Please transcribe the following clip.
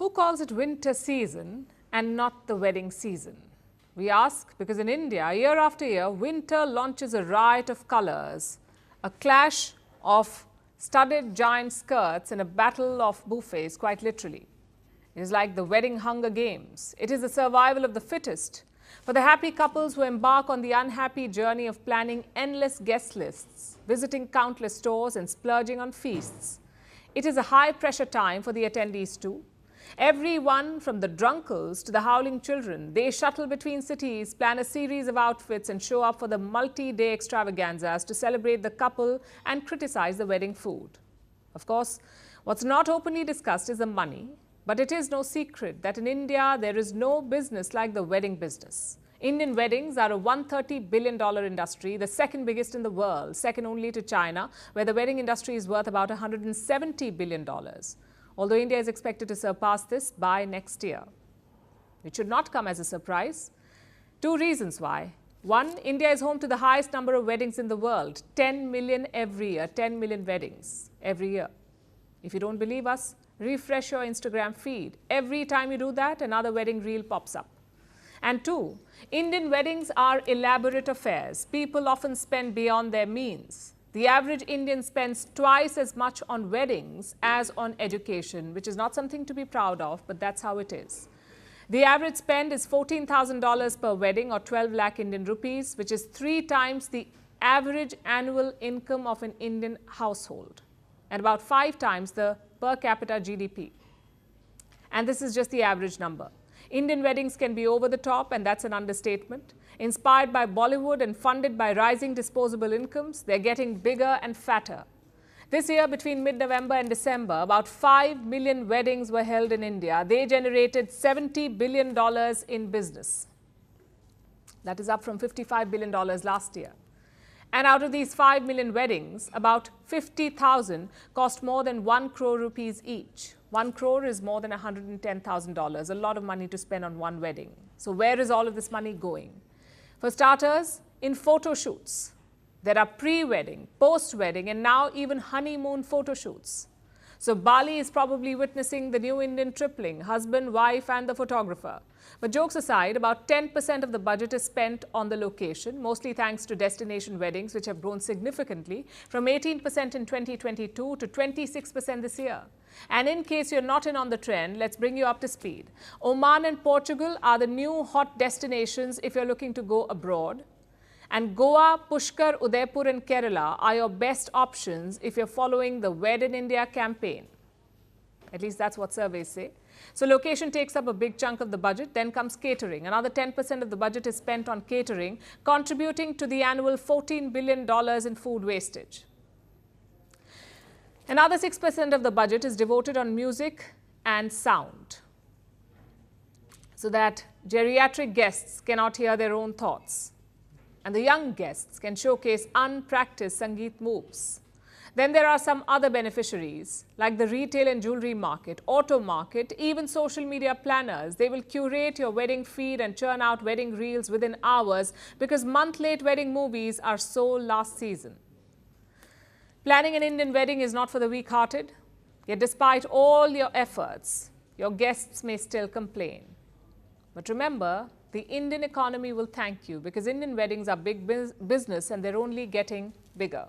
Who calls it winter season and not the wedding season? We ask because in India, year after year, winter launches a riot of colors, a clash of studded giant skirts and a battle of buffets, quite literally. It is like the wedding Hunger Games. It is the survival of the fittest. For the happy couples who embark on the unhappy journey of planning endless guest lists, visiting countless stores and splurging on feasts. It is a high-pressure time for the attendees too. Everyone from the drunkles to the howling children, they shuttle between cities, plan a series of outfits and show up for the multi-day extravaganzas to celebrate the couple and criticize the wedding food. Of course, what's not openly discussed is the money, but it is no secret that in India there is no business like the wedding business. Indian weddings are a $130 billion industry, the second biggest in the world, second only to China, where the wedding industry is worth about $170 billion. Although India is expected to surpass this by next year. It should not come as a surprise. Two reasons why. One, India is home to the highest number of weddings in the world, 10 million every year, 10 million weddings every year. If you don't believe us, refresh your Instagram feed. Every time you do that, another wedding reel pops up. And two, Indian weddings are elaborate affairs. People often spend beyond their means. The average Indian spends twice as much on weddings as on education, which is not something to be proud of, but that's how it is. The average spend is $14,000 per wedding or 12 lakh Indian rupees, which is 3 times the average annual income of an Indian household and about 5 times the per capita GDP. And this is just the average number. Indian weddings can be over the top, and that's an understatement. Inspired by Bollywood and funded by rising disposable incomes, they're getting bigger and fatter. This year, between mid-November and December, about 5 million weddings were held in India. They generated $70 billion in business. That is up from $55 billion last year. And out of these 5 million weddings, about 50,000 cost more than 1 crore rupees each. 1 crore is more than $110,000, a lot of money to spend on one wedding. So where is all of this money going? For starters, in photo shoots. There are pre-wedding, post-wedding, and now even honeymoon photo shoots. So Bali is probably witnessing the new Indian tripling, husband, wife, and the photographer. But jokes aside, about 10% of the budget is spent on the location, mostly thanks to destination weddings, which have grown significantly from 18% in 2022 to 26% this year. And in case you're not in on the trend, let's bring you up to speed. Oman and Portugal are the new hot destinations if you're looking to go abroad. And Goa, Pushkar, Udaipur and Kerala are your best options if you're following the Wed in India campaign. At least that's what surveys say. So location takes up a big chunk of the budget, then comes catering. Another 10% of the budget is spent on catering, contributing to the annual $14 billion in food wastage. Another 6% of the budget is devoted on music and sound, so that geriatric guests cannot hear their own thoughts. And the young guests can showcase unpracticed Sangeet moves. Then there are some other beneficiaries like the retail and jewelry market, auto market, even social media planners. They will curate your wedding feed and churn out wedding reels within hours because month-late wedding movies are so last season. Planning an Indian wedding is not for the weak-hearted. Yet despite all your efforts, your guests may still complain. But remember, the Indian economy will thank you because Indian weddings are big business and they're only getting bigger.